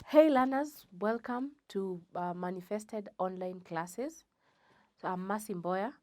Hey learners, welcome to Manifested Online Classes. So I'm Masimboya.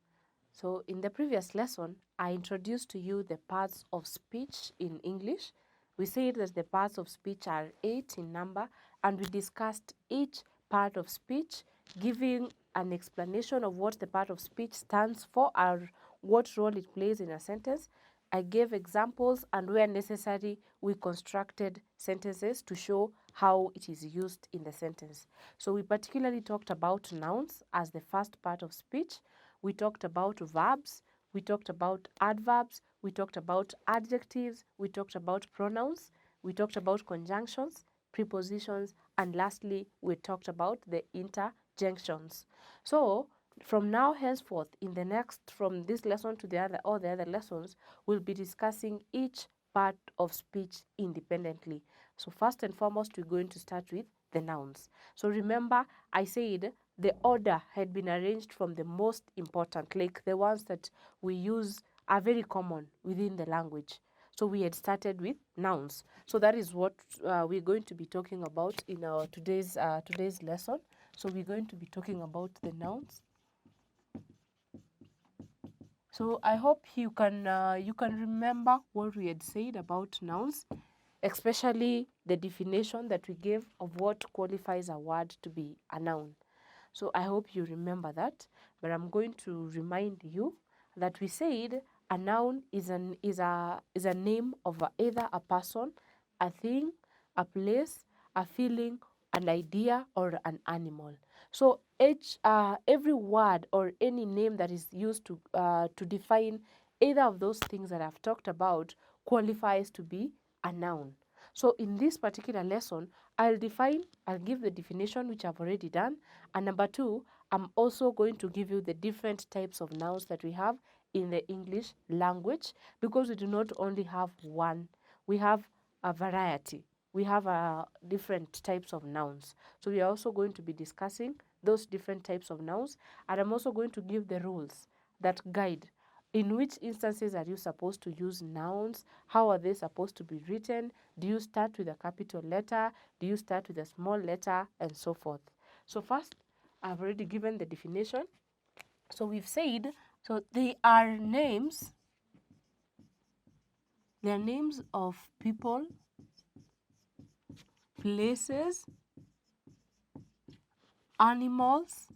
So in the previous lesson, I introduced to you the parts of speech in English. We said that the parts of speech are 8 in number, and we discussed each part of speech, giving an explanation of what the part of speech stands for or what role it plays in a sentence. I gave examples, and where necessary, we constructed sentences to show how it is used in the sentence. So we particularly talked about nouns as the first part of speech. We talked about verbs, we talked about adverbs, we talked about adjectives, we talked about pronouns, we talked about conjunctions, prepositions, and lastly, we talked about the interjunctions. So from now henceforth, from this lesson to all the other lessons, we'll be discussing each part of speech independently. So first and foremost, we're going to start with the nouns. So remember, I said the order had been arranged from the most important, like the ones that we use are very common within the language. So we had started with nouns. So that is what we're going to be talking about in our today's lesson. So we're going to be talking about the nouns. So I hope you can remember what we had said about nouns, especially the definition that we gave of what qualifies a word to be a noun. So I hope you remember that, but I'm going to remind you that we said a noun is a name of either a person, a thing, a place, a feeling, an idea, or an animal. So every word or any name that is used to define either of those things that I've talked about qualifies to be a noun. So in this particular lesson, I'll give the definition, which I've already done. And number two, I'm also going to give you the different types of nouns that we have in the English language, because we do not only have one, we have a variety. We have different types of nouns. So we are also going to be discussing those different types of nouns. And I'm also going to give the rules that guide in which instances are you supposed to use nouns? How are they supposed to be written? Do you start with a capital letter? Do you start with a small letter? And so forth. So first, I've already given the definition. So we've said, so they are names. They are names of people, places, animals,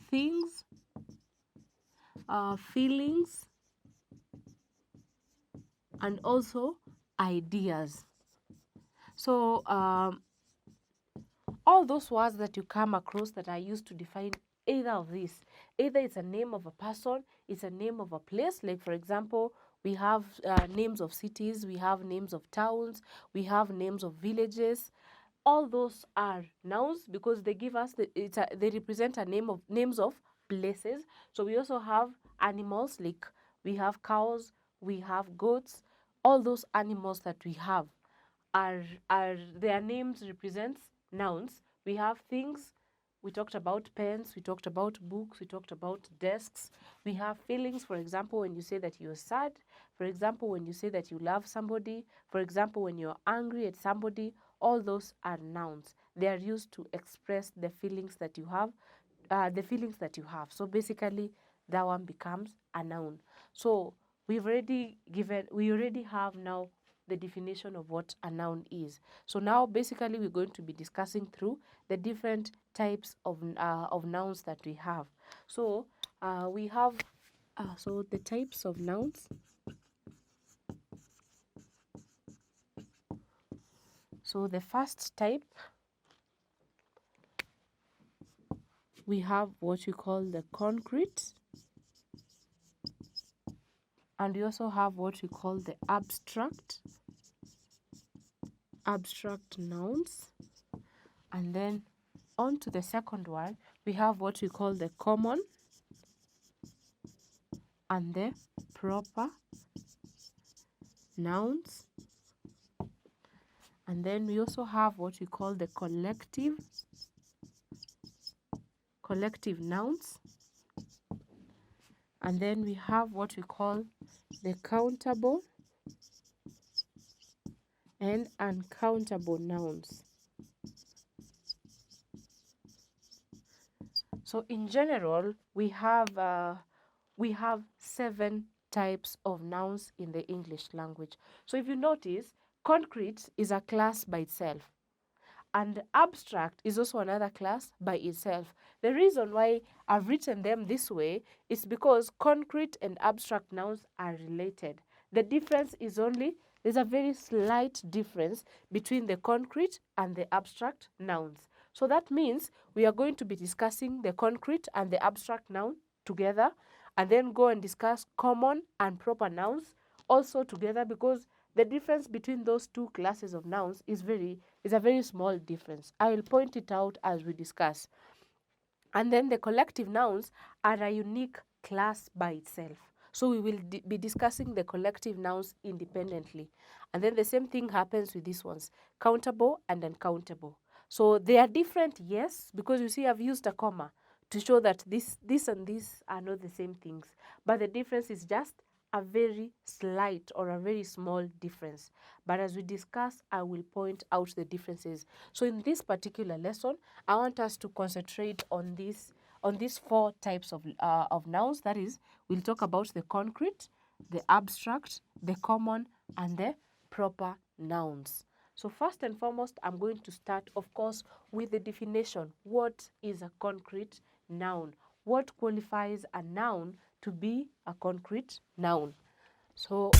things, feelings, and also ideas. So all those words that you come across that are used to define either of these, either it's a name of a person, it's a name of a place. Like for example, we have names of cities, we have names of towns, we have names of villages. All those are nouns because they give us they represent names of places. So we also have animals, like we have cows, we have goats. All those animals that we have are their names represents nouns. We have things. We talked about pens, we talked about books, we talked about desks. We have feelings, for example, when you say that you're sad, for example, when you say that you love somebody, for example, when you're angry at somebody, all those are nouns. They are used to express the feelings that you have, So basically, that one becomes a noun. So we already have now the definition of what a noun is. So now basically we're going to be discussing through the different types of nouns that we have. So we have so the types of nouns. So the first type, we have what we call the concrete, and we also have what we call the abstract nouns. And then on to the second one, we have what we call the common and the proper nouns. And then we also have what we call the collective nouns. And then we have what we call the countable and uncountable nouns. So in general, we have 7 types of nouns in the English language. So if you notice, concrete is a class by itself, and abstract is also another class by itself. The reason why I've written them this way is because concrete and abstract nouns are related. The difference is only, there's a very slight difference between the concrete and the abstract nouns. So that means we are going to be discussing the concrete and the abstract noun together, and then go and discuss common and proper nouns also together, because the difference between those two classes of nouns is a very small difference. I will point it out as we discuss. And then the collective nouns are a unique class by itself. So we will be discussing the collective nouns independently. And then the same thing happens with these ones, countable and uncountable. So they are different, yes, because you see I've used a comma to show that this and this are not the same things. But the difference is just a very slight or a very small difference. But as we discuss, I will point out the differences. So in this particular lesson, I want us to concentrate on these 4 types of nouns. That is, we'll talk about the concrete, the abstract, the common, and the proper nouns. So first and foremost, I'm going to start, of course, with the definition. What is a concrete noun? What qualifies a noun to be a concrete noun? So